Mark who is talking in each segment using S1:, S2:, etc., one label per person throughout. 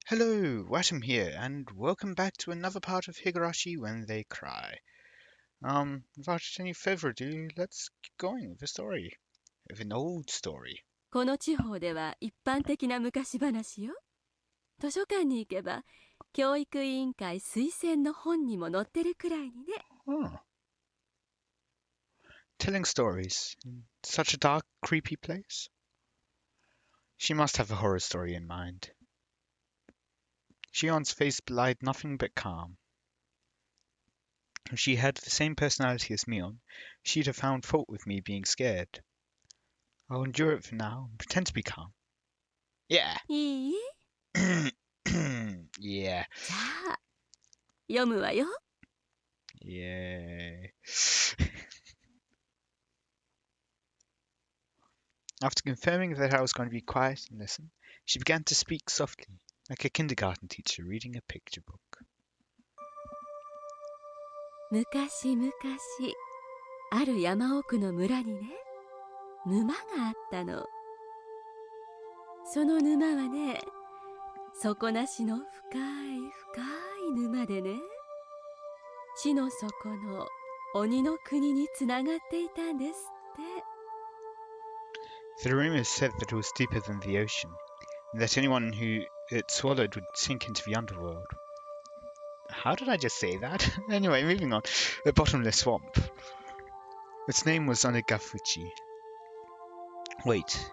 S1: Hello, Watam here, and welcome back to another part of Higurashi When They Cry. Without any further ado, let's keep going with the story. Of an old story.
S2: この地方では一般的な昔話よ。図書館に行けば教育委員会推薦の本にも載ってるくらいにね。
S1: Oh. Telling stories in such a dark, creepy place? She must have a horror story in mind. Shion's face belied nothing but calm. If she had the same personality as Mion, she'd have found fault with me being scared. I'll endure it for now and pretend to be calm. Yeah.
S2: いい
S1: Yeah.
S2: じゃあ読むわよ。
S1: Yay. After confirming that I was going to be quiet and listen, she began to speak softly, like a kindergarten teacher reading a picture book.
S2: 昔々ある山奥の村にね、沼があったの。その沼はね、底なしの深い深い沼でね、地の底の鬼の国につながっていたんですって。
S1: The rumors said that it was deeper than the ocean, and that anyone who it swallowed would sink into the underworld. How did I just say that? Anyway, moving on. A bottomless swamp. Its name was Onagafuchi. Wait.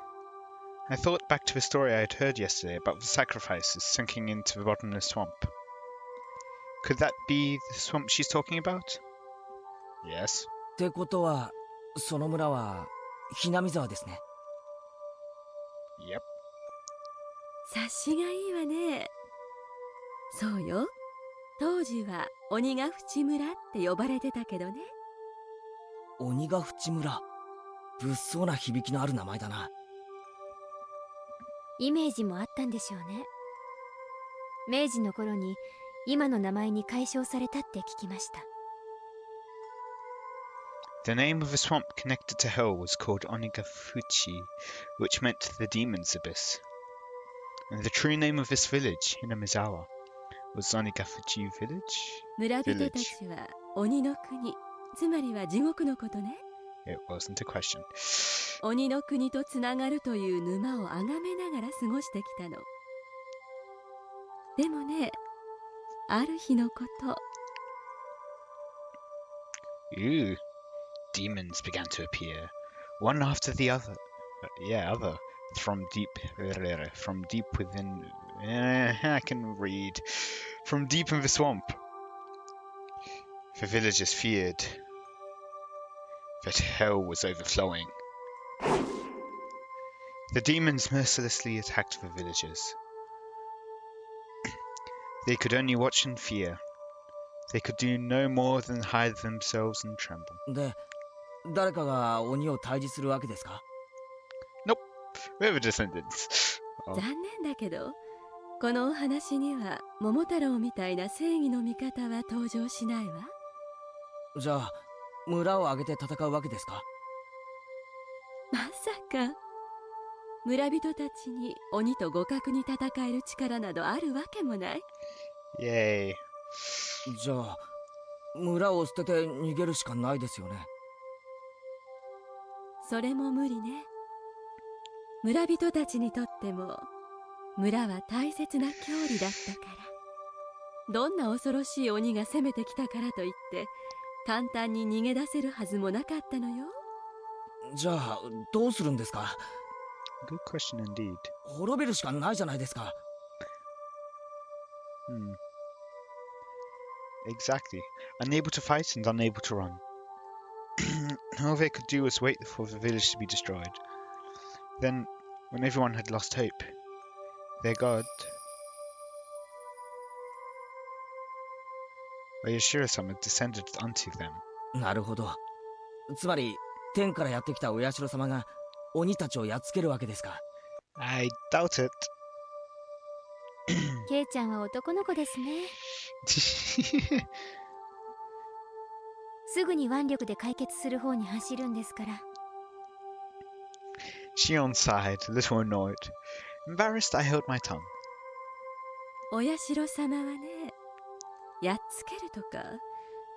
S1: I thought back to the story I had heard yesterday about the sacrifices sinking into the bottomless swamp. Could that be the swamp she's talking about? Yes.
S3: ってことは、その村はひなみ沢ですね。
S1: Yep.
S2: 察しがいいわね。そうよ。当時は鬼ヶ淵村って呼ばれてたけどね。
S3: 鬼ヶ淵村。物騒な響きのある名前だな。
S4: イメージもあったんでしょうね。明治の頃に今の名前に改称されたって聞きました。
S1: The name of a swamp connected to hell was called Onagafuchi, which meant the demon's abyss. And the true name of this village, Hinamizawa, was Onagafuchi Village?
S2: 村人たちは鬼の国、つまりは地獄のことね。
S1: It wasn't a question.
S2: 鬼の国とつながるという沼を崇めながら過ごしてきたの。でもね、ある日のこと。
S1: Ooh. Demons began to appear, one after the other. Other. From deep within. I can read. From deep in the swamp. The villagers feared that hell was overflowing. The demons mercilessly attacked the villagers. They could only watch in fear. They could do no more than hide themselves and tremble.
S3: で、誰かが鬼を退治するわけですか？
S1: Nope. We're the descendants.
S2: 残念だけど、このお話には桃太郎みたいな正義の味方は登場しないわ。
S3: じゃあ、村を挙げて戦うわけですか？
S2: まさか。村人たちに鬼と互角に戦える力などあるわけもない。
S1: Yay.
S3: じゃあ、村を捨てて逃げるしかないですよね。
S2: それも無理ね。村人たちにとっても村は大切な郷里だったから。どんな恐ろしい鬼が攻めてきたからといって簡単に逃げ出せるはずもなかったのよ。
S3: じゃあ、どうするんですか？
S1: Good question indeed.
S3: 滅びるしかないじゃないですか。
S1: Exactly. Unable to fight and unable to run. All they could do was wait for the village to be destroyed. Then, when everyone had lost hope, their god, Oyashiro-sama, descended unto them.
S3: なるほど。つまり、天からやってきたお社様が鬼たちをやっつけるわけですか？
S1: I doubt it.
S4: ケイちゃんは男の子ですね。すぐに腕力で解決する方に走るんですから。
S1: Shion sighed, a little annoyed. Embarrassed, I held my tongue.
S2: お社様はね、やっつけるとか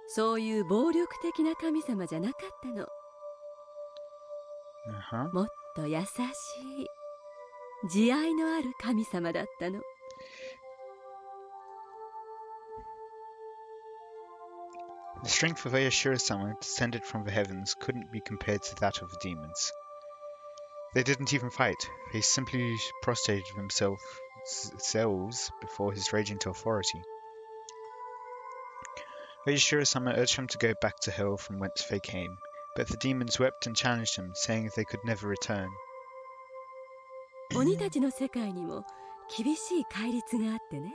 S2: そういう暴力的な神様じゃなかったの。もっと優しい慈愛のある神様だったの。
S1: The strength of Ayashura-sama descended from the heavens couldn't be compared to that of the demons. They didn't even fight, they simply prostrated themselves before his raging authority. Ayashura-sama urged them to go back to hell from whence they came, but the demons wept and challenged him, saying they could never return.
S2: 鬼たちの世界にも厳しい戒律があってね。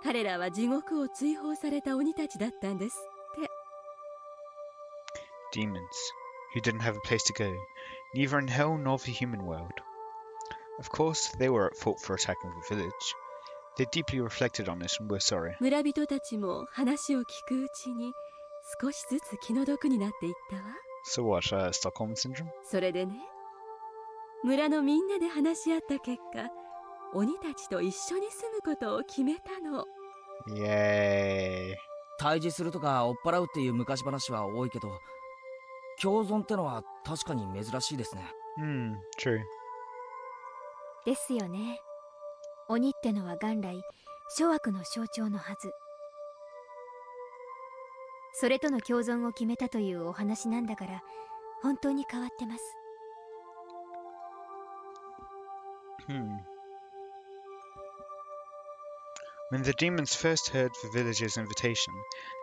S2: 彼らは地獄を追放された鬼たちだったんですって。
S1: Demons, who didn't have a place to go, neither in hell nor the human world. Of course, they were at fault for attacking the village. They deeply reflected on it and were sorry.
S2: 村人たちも話を聞くうちに少しずつ気の毒になっていったわ。
S1: So what, Stockholm Syndrome?
S2: それでね、村のみんなで話し合った結果、鬼たちと一緒に住むことを決めたの。
S1: イエーイ。
S3: 対峙するとか追っ払うっていう昔話は多いけど、共存ってのは確かに珍しいですね。
S1: True.
S4: ですよね。鬼ってのは元来諸悪の象徴のはず。それとの共存を決めたというお話なんだから、本当に変わってます。
S1: When the demons first heard the villagers' invitation,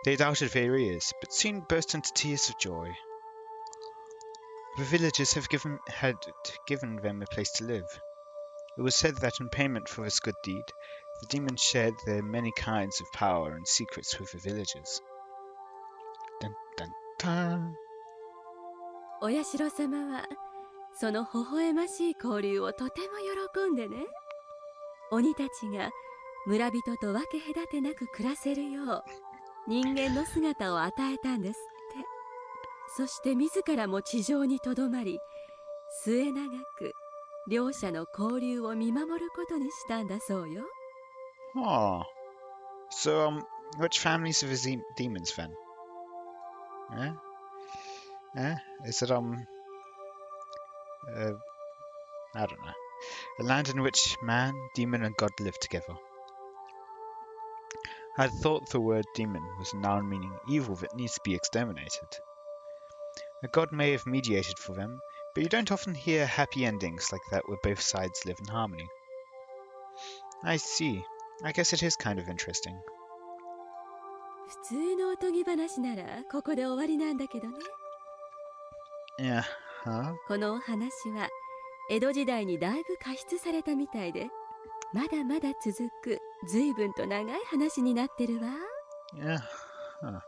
S1: they doubted their ears, but soon burst into tears of joy. The villagers had given them a place to live. It was said that in payment for this good deed, the demons shared their many kinds of power and secrets with the villagers. Dun, dun, dun.
S2: お社様はその微笑ましい交流をとても喜んでね、鬼たちが村人と分け隔てなく暮らせるよう人間の姿を与えたんですって。そして自らも地上にとどまり、末永く両者の交流を見守ることにしたんだそうよ。
S1: Oh. So, which families are the demons then? Is it, I don't know. A land in which man, demon, and god live together. I had thought the word demon was a noun meaning evil that needs to be exterminated. A god may have mediated for them, but you don't often hear happy endings like that where both sides live in harmony. I see. I guess it is kind of interesting.
S2: 普通のおとぎ話ならここで終わりなんだけどね。
S1: Yeah, huh?
S2: このお話は江戸時代にだいぶ加筆されたみたいで、まだまだ続く随分と長い話になってるわ。
S1: Yeah, huh.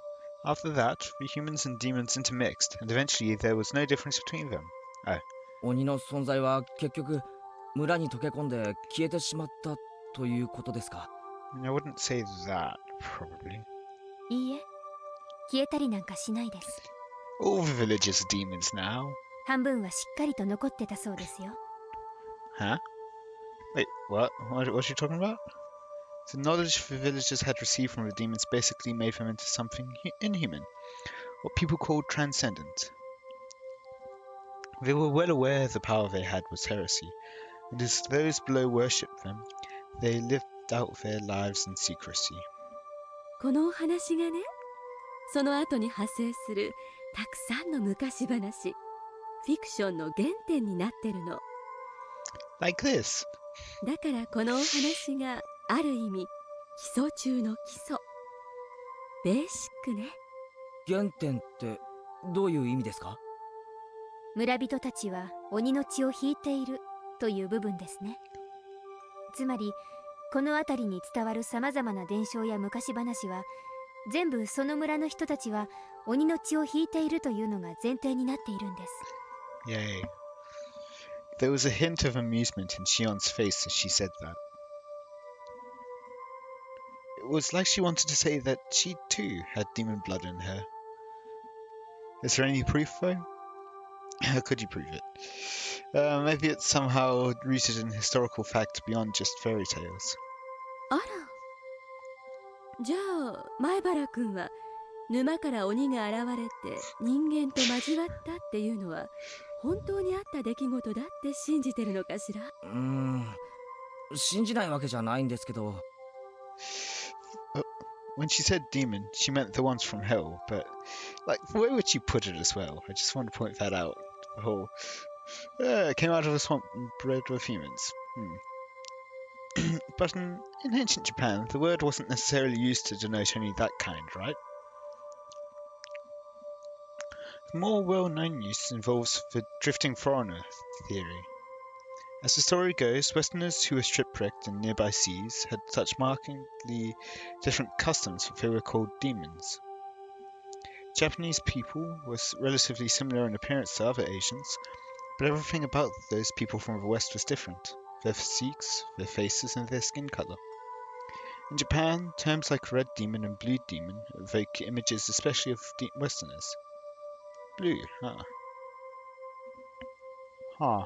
S1: After that, the humans and demons intermixed, and eventually there was no difference between them. Oh.
S3: 鬼の存在は結局村に溶け込んで消えてしまったということですか。
S1: I wouldn't say that, probably.
S4: いいえ、消えたりなんかしないです。
S1: All the villagers are demons now.
S4: 半分はしっかりと残ってたそうですよ。
S1: Huh? Wait, what? What are you talking about? The knowledge the villagers had received from the demons basically made them into something inhuman, what people called transcendent. They were well aware the power they had was heresy, and as those below worshipped them, they lived out their lives in secrecy.
S2: このお話がね、その後に派生するたくさんの昔話、フィクションの原点になってるの。
S1: Like this.
S2: だからこのお話がある意味基礎中の基礎、ベーシックね。
S3: 原点ってどういう意味ですか。
S4: 村人たちは鬼の血を引いているという部分ですね。つまりこの辺りに伝わるさまざまな伝承や昔話は全部その村の人たちは鬼の血を引いているというのが前提になっているんです。
S1: Yay. There was a hint of amusement in Shion's face as she said that. It was like she wanted to say that she too had demon blood in her. Is there any proof though? How could you prove it? Maybe it's somehow rooted in historical fact beyond just fairy tales.
S2: あら。じゃあ前原君は沼から鬼が現れて人間と交わったっていうのは本当にあった出来事だって信じてるのかしら。
S3: 信じないわけじゃないんですけど。
S1: When she said demon, she meant the ones from hell, but like, where would she put it as well? I just want to point that out. The whole came out of a swamp and bred with humans. But in ancient Japan, the word wasn't necessarily used to denote only that kind, right? The more well-known use involves the drifting foreigner theory. As the story goes, Westerners who were shipwrecked in nearby seas had such markedly different customs that they were called demons. Japanese people were relatively similar in appearance to other Asians, but everything about those people from the West was different. Their physiques, their faces, and their skin color. In Japan, terms like red demon and blue demon evoke images especially of Westerners. Blue, huh.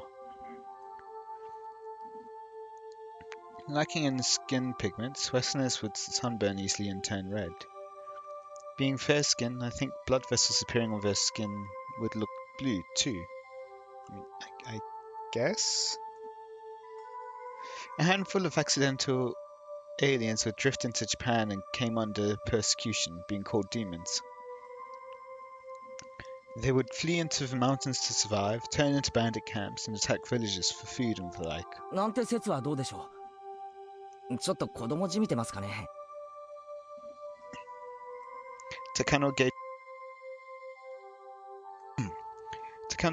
S1: Lacking in skin pigments, Westerners would sunburn easily and turn red. Being fair-skinned, I think blood vessels appearing on their skin would look blue too. I guess? A handful of accidental aliens would drift into Japan and came under persecution, being called demons. They would flee into the mountains to survive, turn into bandit camps, and attack villages for food and the like.
S3: なんて説はどうでしょう。ちょっと子供じみてますかね。
S1: Takano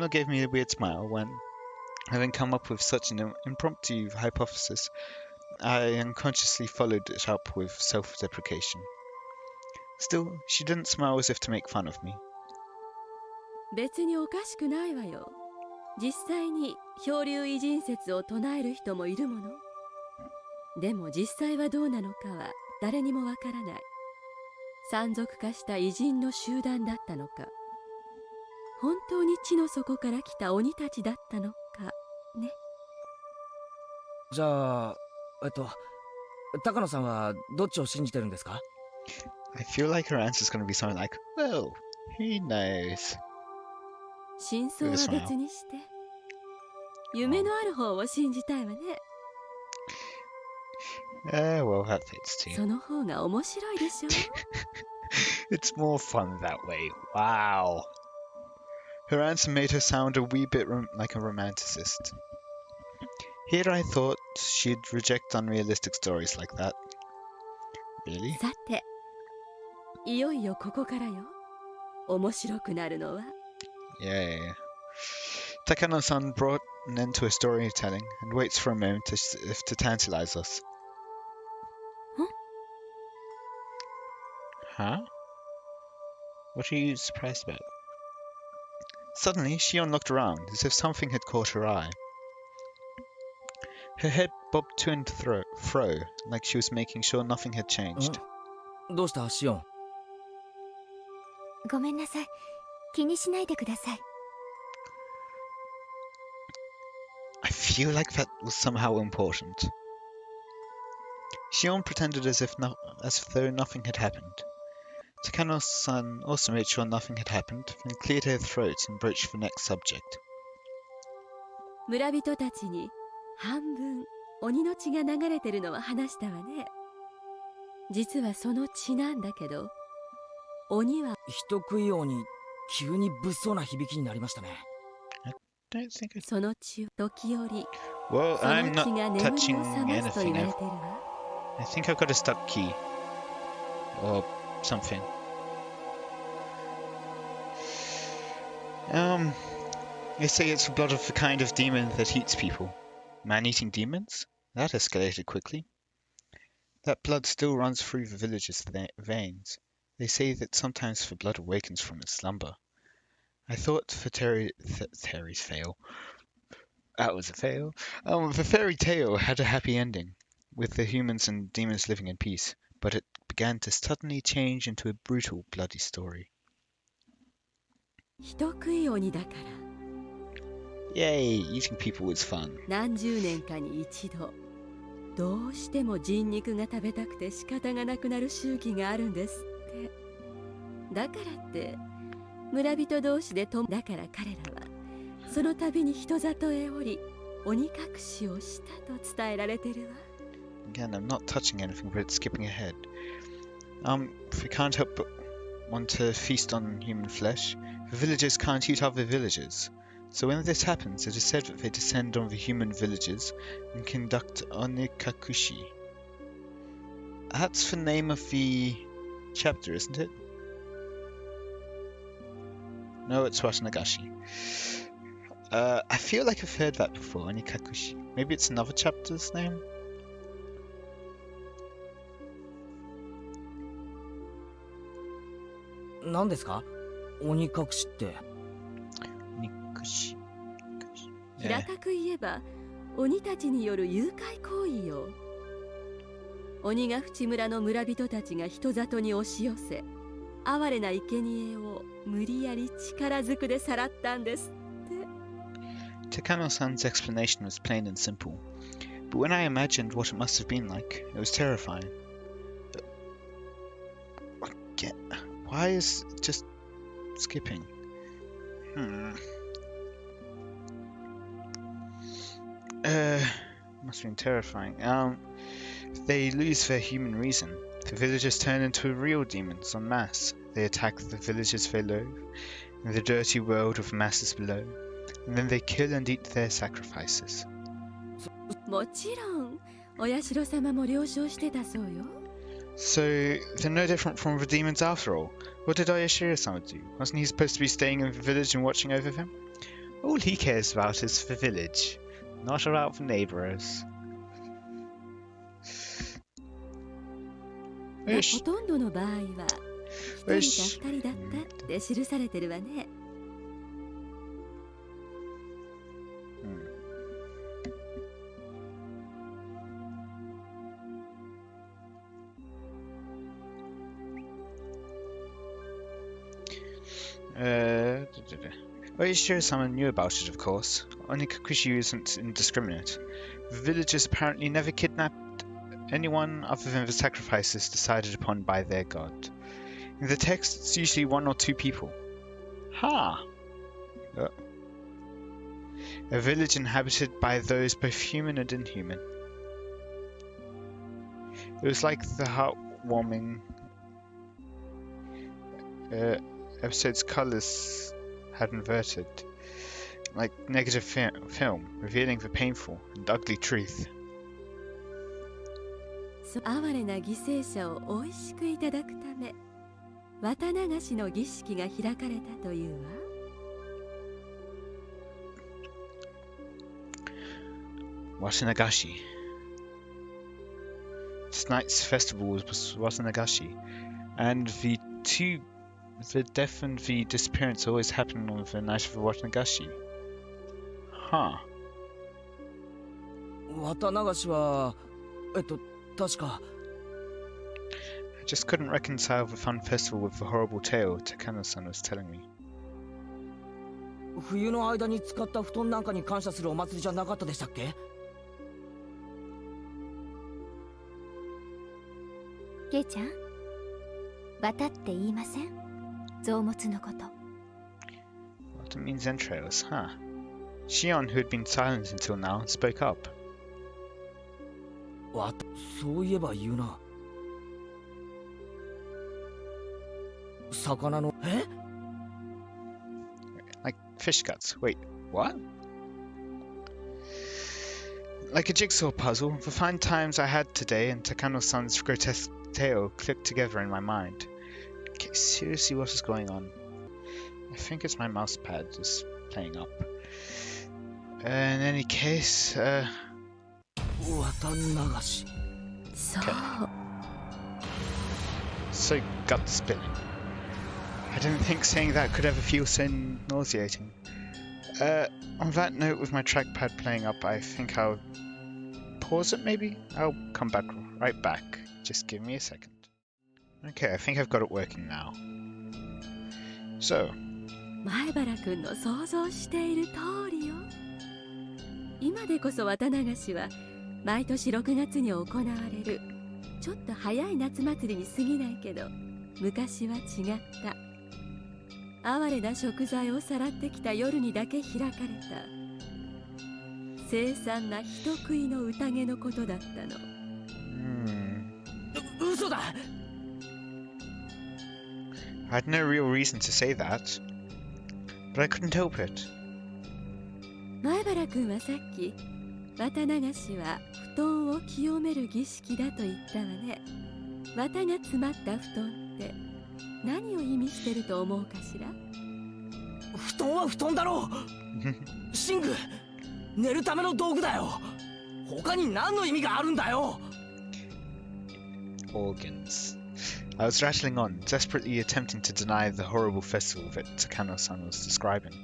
S1: gave me a weird smile when, having come up with such an impromptu hypothesis, I unconsciously followed it up with self-deprecation. Still, she didn't smile as if to make fun of me.
S2: 別におかしくないわよ。実際に漂流異人説を唱える人もいるもの。でも実際はどうなのかは誰にもわからない。山賊化した異人の集団だったのか、本当に地の底から来た鬼たちだったのかね。
S3: じゃあ、高野さんはどっちを信じてるんですか？
S1: I feel like her answer is going to be something like, well, who knows?
S2: 真相は別にして、夢のある方を信じたいわね。
S1: Well, that fits too.
S2: その方が面白いでしょ。
S1: It's more fun that way. Wow. Her answer made her sound a wee bit like a romanticist. Here I thought she'd reject unrealistic stories like that. Really?
S2: さて、いよいよここからよ。面白くなるのは。
S1: Yeah. Takano-san brought an end to her storytelling and waits for a moment as if to tantalize us. Huh? What are you surprised about? Suddenly, Shion looked around, as if something had caught her eye. Her head bobbed to and fro, like she was making sure nothing had changed.
S3: どうしたシオン？
S4: ごめんなさい。気にしないでください。
S1: I feel like that was somehow important. Shion pretended as if though nothing had happened. Takano-san also made sure nothing had happened, then cleared her throat and broached the next subject.
S2: 村人たちに半分鬼の血が流れてるのは話したわね。実はその血なんだけど、鬼は
S3: 人食い王に急に物騒な響きになりましたね。
S1: Don't think I...
S2: その血を時折、
S1: Well,
S2: その
S1: I'm
S2: 血
S1: not
S2: が眠りを
S1: touching
S2: 覚ますと言
S1: anything.
S2: われてるわ。
S1: I think I've got a stuck key. Or something. They say it's the blood of the kind of demon that eats people. Man-eating demons? That escalated quickly. That blood still runs through the village's veins. They say that sometimes the blood awakens from its slumber. I thought for Terry's fail. That was a fail. The fairy tale had a happy ending, with the humans and demons living in peace, but it began to suddenly change into a brutal, bloody story.
S2: 人食い鬼だから。
S1: Yay, eating people is fun.
S2: 何十年かに一度、どうしても人肉が食べたくて仕方がなくなる周期があるんですって。だからって村人同士でだから彼らはその度に人里へ降り鬼隠しをしたと伝えられてるわ。
S1: Again, I'm not touching anything, but skipping ahead. If we can't help but want to feast on human flesh, the villagers can't eat other villagers. So when this happens, it is said that they descend on the human villagers and conduct onikakushi. That's the name of the chapter, isn't it? No, it's Watanagashi. I feel like I've heard that before, onikakushi. Maybe it's another chapter's name?
S3: What is that? Onikakushi?
S2: 平たく言えば鬼たちによる誘拐行為よ。鬼ヶ淵村の村人たちが人里に押し寄せ、哀れな生贄を無理やり力ずくでさらったんですって。
S1: Takano-san's explanation was plain and simple, but when I imagined what it must have been like, it was terrifying. Why is it just skipping? Must have been terrifying. They lose their human reason. The villagers turn into real demons en masse. They attack the villagers they loathe, in the dirty world of masses below, and then they kill and eat their sacrifices.
S2: もちろん、お社様も了承してたそうよ。
S1: So, they're no different from the demons after all. What did Oyashiro-sama do? Wasn't he supposed to be staying in the village and watching over them? All he cares about is the village, not about the neighbors.
S2: ほとんどの場合は1人か2人だったって記されてるわね。
S1: Oyashiro-sama knew about it, of course. Onikakushi isn't indiscriminate. The villagers apparently never kidnapped anyone other than the sacrifices decided upon by their god. In the text, it's usually 1 or 2 people. Ha! A village inhabited by those both human and inhuman. It was like the heartwarming episode's colours had inverted, like negative film, revealing the painful and ugly truth.
S2: 哀れな犠牲者をおいしくいただくため、綿流しの儀式が開かれたというわ。
S1: Watanagashi. Tonight's festival was Watanagashi, and the death and the disappearance always happen on the night of the Watanagashi. Huh.
S3: Watanagashi は確か
S1: I just couldn't reconcile the fun festival with the horrible tale Takano-san was telling me.
S3: 冬の間に使った布団なんかに感謝するお祭りじゃなかったでしたっけ？
S4: ケイちゃん、綿って言いません？臓物のこと。
S1: What it means entrails, huh? Shion, who had been silent until now, spoke up.
S3: そういえば言うな。魚の
S1: Like fish guts. Wait, what? Like a jigsaw puzzle, the fine times I had today and Takano-san's grotesque tale clicked together in my mind. Okay, seriously, what is going on? I think it's my mouse pad just playing up. In any case,
S3: Watanagashi.
S2: そう。
S1: So gut spilling. I didn't think saying that could ever feel so nauseating. On that note, with my trackpad playing up, I think I'll pause it maybe? I'll come back right back. Just give me a second. Okay, I think I've got it working now. So,
S2: 前原くんの想像している通りよ。今でこそ綿流しは毎年6月に行われるちょっと早い夏祭りに過ぎないけど、昔は違った。哀れな食材をさらってきた夜にだけ開かれた凄惨な人食いの宴のことだったの。
S3: 嘘だ。
S1: I had no real reason to say that, but I couldn't help it.
S2: 前原くんはさっき、綿流しは布団を清める儀式だと言ったわね。綿が詰まった布団って何を意味してると思うかしら。
S3: 布団は布団だろう。寝具、寝るための道具だよ。他に何の意味があるんだよ。
S1: Organs. I was rattling on, desperately attempting to deny the horrible festival that Takano-san was describing.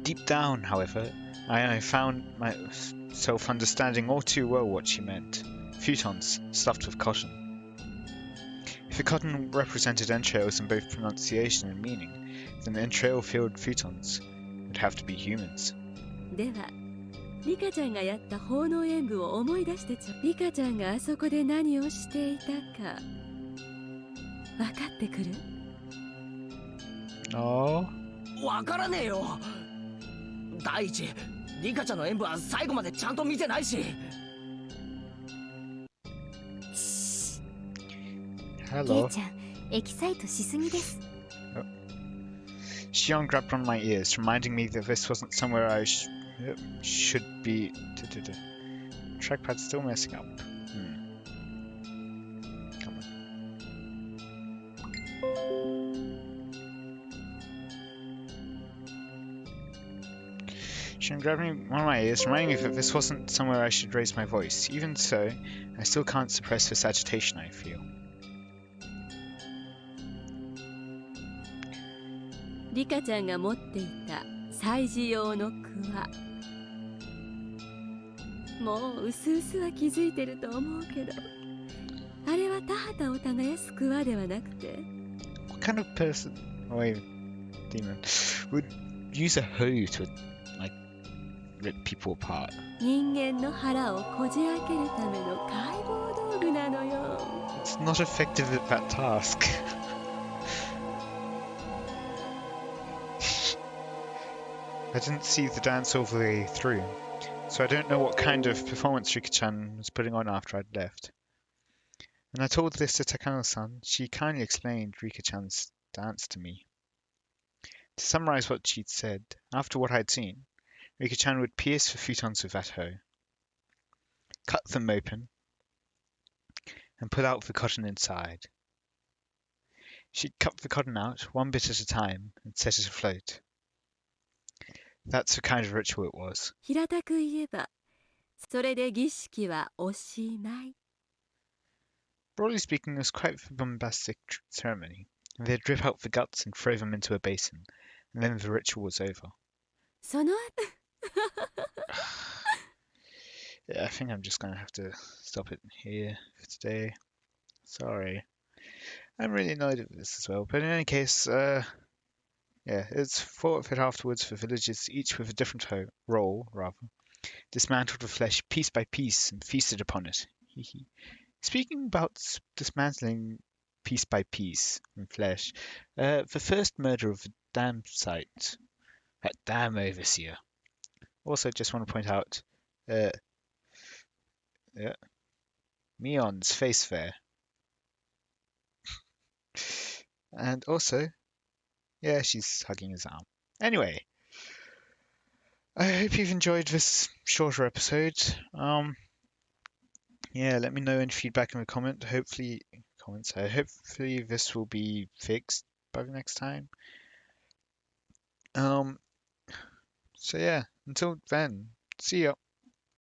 S1: Deep down, however, I found myself understanding all too well what she meant. Futons, stuffed with cotton. If the cotton represented entrails in both pronunciation and meaning, then the entrail-filled futons would have to be humans.
S2: ではリカちゃんがやった奉納演舞を思い出してリカちゃんがあそこで何をしていたか分かってくる？
S1: Oh?
S3: わからねえよ。第一、リカちゃんの演舞は最後までちゃんと見てないし。
S4: ゲイ
S1: Hello.
S4: ちゃんエキサイトしすぎです。
S1: Shion grabbed on my ears, reminding me that this wasn't somewhere I should be. Trackpad's still messing up. Come on. Shion grabbed me on my ears, reminding me that this wasn't somewhere I should raise my voice. Even so, I still can't suppress this agitation I feel.
S2: リカちゃんが持っていた祭事用のクワ、もううすうすは気づいてると思うけど、あれは田畑を耕すクワではなくて、
S1: What kind of person, demon, would use a hoe to, like, rip people apart?
S2: 人間の腹をこじ開けるための解剖道具なのよ。
S1: It's not effective at that task. I didn't see the dance all the way through, so I don't know what kind of performance Rika-chan was putting on after I'd left. When I told this to Takano-san, she kindly explained Rika-chan's dance to me. To summarize what she'd said, after what I'd seen, Rika-chan would pierce the futons with that hoe, cut them open, and pull out the cotton inside. She'd cut the cotton out, one bit at a time, and set it afloat. That's the kind of ritual it was.
S2: 平たく言えば、それで儀式はおしまい。
S1: Broadly speaking, it was quite a bombastic ceremony. They'd rip out the guts and throw them into a basin, and then the ritual was over.
S2: その後
S1: Yeah, I think I'm just going to have to stop it here for today. Sorry. I'm really annoyed at this as well. But in any case, yeah, it's fought of it afterwards for villages, each with a different role, dismantled the flesh piece by piece and feasted upon it. Speaking about dismantling piece by piece and flesh, the first murder of the dam site, that dam overseer. Also, just want to point out, yeah, Mion's face there. And also, yeah, she's hugging his arm. Anyway, I hope you've enjoyed this shorter episode. Yeah, let me know any feedback in the hopefully this will be fixed by the next time. So yeah, until then, see ya.